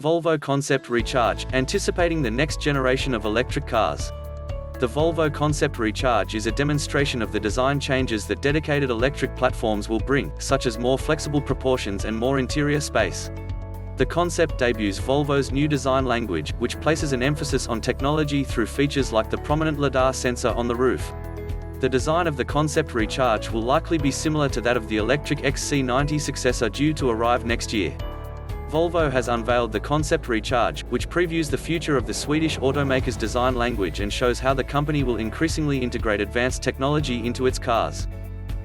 Volvo Concept Recharge, anticipating the next generation of electric cars. The Volvo Concept Recharge is a demonstration of the design changes that dedicated electric platforms will bring, such as more flexible proportions and more interior space. The concept debuts Volvo's new design language, which places an emphasis on technology through features like the prominent LiDAR sensor on the roof. The design of the Concept Recharge will likely be similar to that of the electric XC90 successor due to arrive next year. Volvo has unveiled the Concept Recharge, which previews the future of the Swedish automaker's design language and shows how the company will increasingly integrate advanced technology into its cars.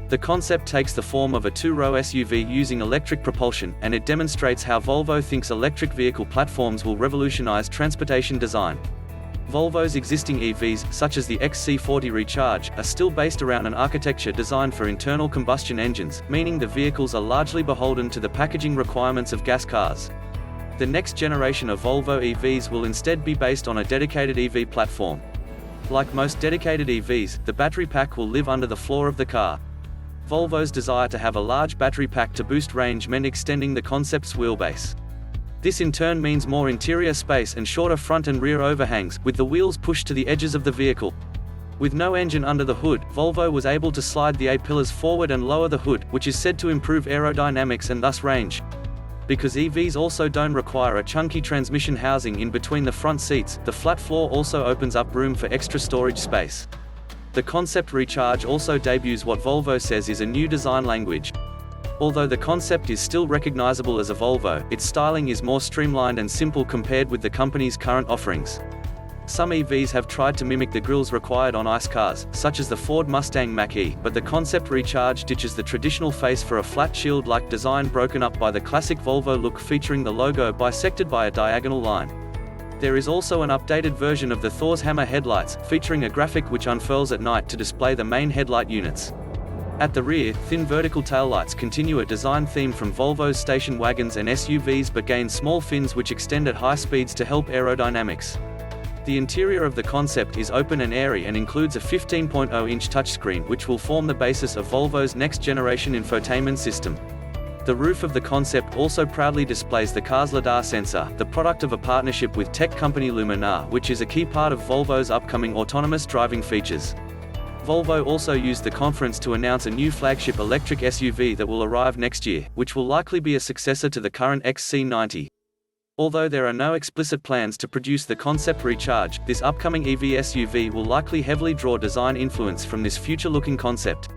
The concept takes the form of a two-row SUV using electric propulsion, and it demonstrates how Volvo thinks electric vehicle platforms will revolutionize transportation design. Volvo's existing EVs, such as the XC40 Recharge, are still based around an architecture designed for internal combustion engines, meaning the vehicles are largely beholden to the packaging requirements of gas cars. The next generation of Volvo EVs will instead be based on a dedicated EV platform. Like most dedicated EVs, the battery pack will live under the floor of the car. Volvo's desire to have a large battery pack to boost range meant extending the concept's wheelbase. This in turn means more interior space and shorter front and rear overhangs, with the wheels pushed to the edges of the vehicle. With no engine under the hood, Volvo was able to slide the A-pillars forward and lower the hood, which is said to improve aerodynamics and thus range. Because EVs also don't require a chunky transmission housing in between the front seats, the flat floor also opens up room for extra storage space. The Concept Recharge also debuts what Volvo says is a new design language. Although the concept is still recognizable as a Volvo, its styling is more streamlined and simple compared with the company's current offerings. Some EVs have tried to mimic the grilles required on ICE cars, such as the Ford Mustang Mach-E, but the Concept Recharge ditches the traditional face for a flat shield-like design broken up by the classic Volvo look featuring the logo bisected by a diagonal line. There is also an updated version of the Thor's Hammer headlights, featuring a graphic which unfurls at night to display the main headlight units. At the rear, thin vertical taillights continue a design theme from Volvo's station wagons and SUVs but gain small fins which extend at high speeds to help aerodynamics. The interior of the concept is open and airy and includes a 15.0-inch touchscreen which will form the basis of Volvo's next-generation infotainment system. The roof of the concept also proudly displays the car's LiDAR sensor, the product of a partnership with tech company Luminar, which is a key part of Volvo's upcoming autonomous driving features. Volvo also used the conference to announce a new flagship electric SUV that will arrive next year, which will likely be a successor to the current XC90. Although there are no explicit plans to produce the Concept Recharge, this upcoming EV SUV will likely heavily draw design influence from this future-looking concept.